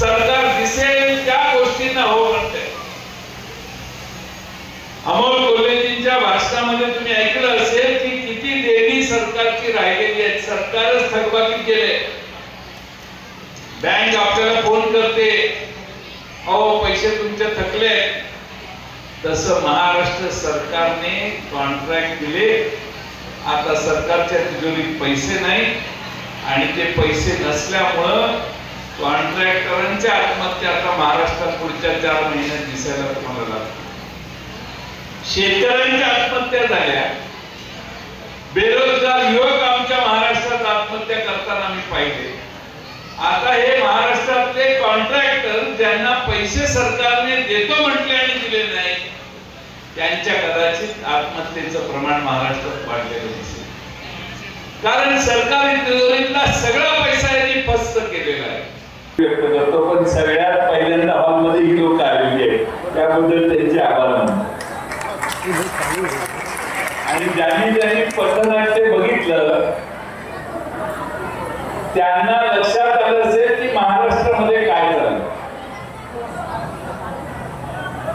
सरकार दिसेल त्या गोष्टींना हो म्हणते। अमोल कोल्हेजींच्या भाषणामध्ये तुम्ही ऐकलं असेल की किती देणी सरकारची राहिलेली आहेत, सरकारच थकबाकी केले। बँक आपल्याला फोन करते, अहो पैसे तुमचे थकले। तसं महाराष्ट्र सरकारने कॉन्ट्रॅक्ट दिले, आता सरकारच्या तिजोरीत पैसे नाही आणि ते पैसे नसल्यामुळं कॉन्ट्रॅक्टरांच्या आत्महत्या आता महाराष्ट्रात पुढच्या 4 महिन्यात दिसायला तुम्हाला लागतात। शेतकऱ्यांच्या आत्महत्या झाल्या, बेरोजगार युवक आमच्या महाराष्ट्रात आत्महत्या करताना आम्ही पाहिले। आता हे महाराष्ट्रातले कॉन्ट्रॅक्टर ज्यांना पैसे सरकारने देतो म्हटले आणि दिले नाही, त्यांच्या कदाचित आत्महत्येचं प्रमाण महाराष्ट्रात वाढलेलं दिसेल, कारण सरकारी तिजोरीतला सगळा पैसा यांनी फस्त केलेला आहे। व्यक्त करतो, पण सगळ्यात पहिल्यांदा हॉलमध्ये ही लोक आलेली आहेत, त्याबद्दल त्यांचे आभार मानतो। आणि ज्यांनी पथनाट्य बघितलं त्यांना लक्षात आलं असेल की महाराष्ट्रामध्ये काय झालं।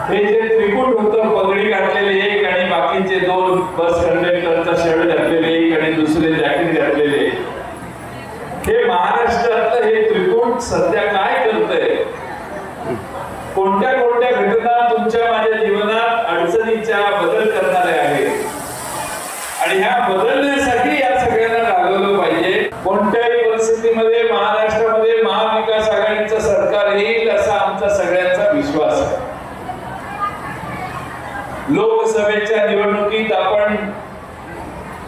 हे जे त्रिकूट होतं, पगडी घातलेले एक आणि बाकीचे 2 बस कंडक्टरचा शर्ट घातलेले एक आणि दुसरे जॅकेट घातलेले, हे महाराष्ट्रातलं हे त्रिकूट सध्या काय करतंय, कोणत्या कोणत्या घटना तुमच्या माझ्या जीवनात अडचणीच्या बदल करणाऱ्या आहेत आणि ह्या बदलण्यासाठी या सगळ्यांना राबवलं पाहिजे। कोणत्याही परिस्थितीमध्ये महाराष्ट्रामध्ये महाविकास आघाडीचं सरकार येईल असा आमचा सगळ्यांचा विश्वास आहे। लोकसभेच्या निवडणुकीत आपण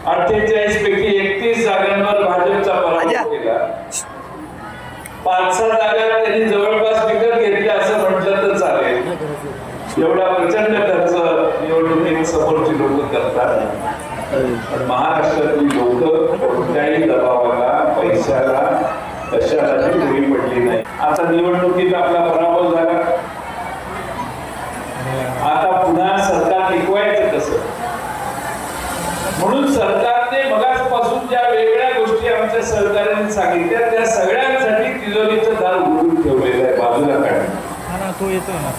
48 पैकी 31 जागांवर भाजपचा पराभव केला। 5-6 जागा त्यांनी जवळपास विकत घेतल्या असं म्हटलं तर चालेल, एवढा प्रचंड खर्च निवडणुकीत समोरची लोक करतात। पण महाराष्ट्रातली लोक कोणत्याही दबावाला, पैशाला, कशालाही बळी पडली नाही। आता निवडणुकीत आपला पराभव झाला, आता पुन्हा सरकार टिकवायचं कसं, म्हणून सरकारने मगाचपासून ज्या वेगळ्या गोष्टी आमच्या सरकारने सांगितल्या त्या सगळ्यांसाठी तिजोरीचं दार उघडून ठेवलेलं आहे, बाजूला काढलं। तो येतो ना,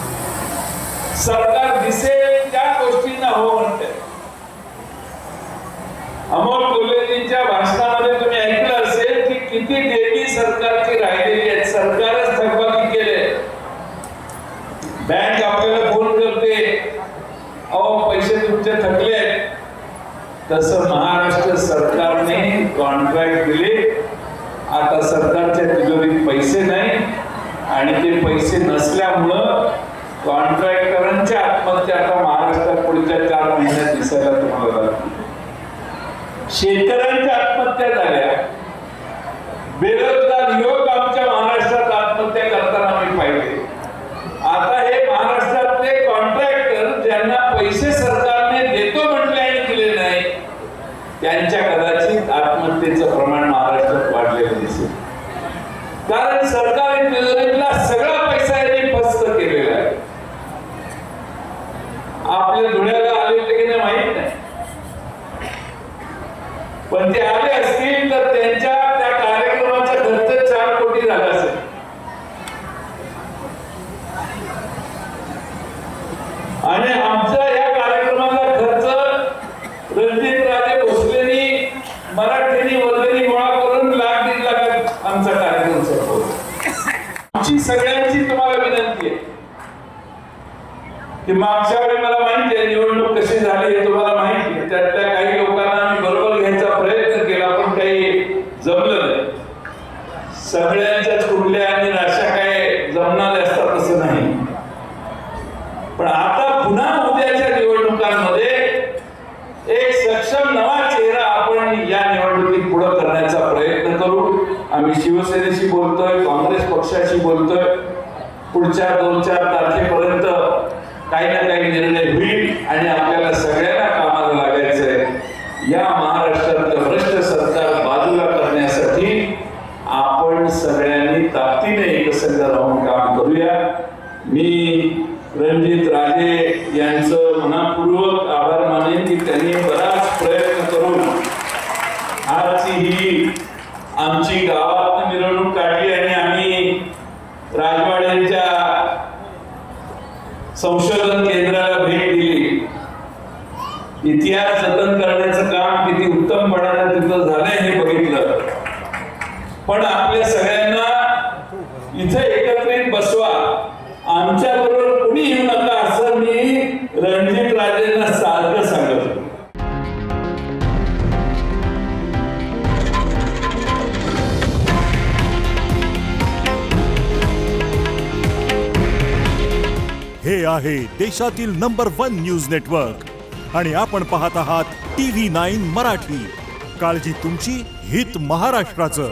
सरकार दिसेल त्या गोष्टींना हो म्हणते। अमोल कोल्हेजींच्या भाषणामध्ये तुम्ही ऐकलं असेल की किती देणी सरकारची राहिलेली आहेत, सरकारच थकबाकी केले। बँक आपल्याला फोन करते, अहो पैसे तुमचे थकले। तसं महाराष्ट्र सरकारने कॉन्ट्रॅक्ट दिले, आता सरकारच्या तिजोरीत पैसे नाही आणि ते पैसे नसल्यामुळं कॉन्ट्रॅक्टरांच्या आत्महत्या आता महाराष्ट्रात पुढच्या 4 महिन्यात दिसायला तुम्हाला लागतील। शेतकऱ्यांच्या आत्महत्या झाल्या, बेरोजगार युवक आमच्या महाराष्ट्रात आत्महत्या करताना आम्ही पाहिले। आता हे महाराष्ट्रातले कॉन्ट्रॅक्टर ज्यांना पैसे सरकारने देतो म्हटले आणि दिले नाही, त्यांच्या कदाचित आत्महत्येचं प्रमाण महाराष्ट्रात वाढलेलं दिसेल, कारण सरकारी तिजोरीतला सगळा पैसा यांनी फस्त केलेला आहे। आपल्या धुळ्याला आले होते की नाही माहित नाही, पण ते आले असतील तर त्यांच्या त्या कार्यक्रमाचा खर्च 4 कोटी झाला असेल। आणि आमच्या या कार्यक्रमाचा खर्च रणजितराजे भोसलेंनी मराठीनी वर्गणी गोळा करून 1.5 लाखात आमचा कार्यक्रम संपवला। आमची सगळ्यांची तुम्हाला विनंती आहे की मागच्या वेळी मला माहिती आहे निवडणूक कशी झाली हे तुम्हाला माहिती आहे, त्यातल्या काही लोकांना आम्ही बरोबर घ्यायचा प्रयत्न केला पण काही जमलं नाही। सगळ्यांच्याच कुठल्या आणि अशा काय जमणार असतात असं नाही, पण आता पुन्हा उद्याच्या निवडणुकांमध्ये एक सक्षम नवा चेहरा आपण या निवडणुकीत पुढे करण्याचा प्रयत्न करू। आम्ही शिवसेनेशी बोलतोय, काँग्रेस पक्षाशी बोलतोय, पुढच्या 2-4 तारखेपर्यंत काही ना काही निर्णय होईल आणि आपल्याला सगळ्यांना कामाला लागायचंय। या महाराष्ट्रातलं भ्रष्ट सरकार बाजूला करण्यासाठी आपण सगळ्यांनी ताकदीने एकसंघ राहून काम करूया। मी रणजित राजे यांचं मनपूर्वक आभार मानेन की त्यांनी बराच प्रयत्न करून आजची ही आमची गावात मिरवणूक काढली आणि आम्ही राजवाड्यांच्या संशोधन केंद्राला भेट दिली, इतिहास जतन करण्याचं काम किती उत्तमपणाने तिथं झालंय हे बघितलं. पण आपल्या सगळ्यांना इथे एकत्रित बसवा, आमच्या बरोबर कुणी येऊ नका असं मी रणजित राजेंना सारखं सांगत होतो. हे आहे देशातील नंबर 1 न्यूज नेटवर्क आणि आपण पाहत आहात TV9 मराठी. काळजी तुमची, हित महाराष्ट्राचं.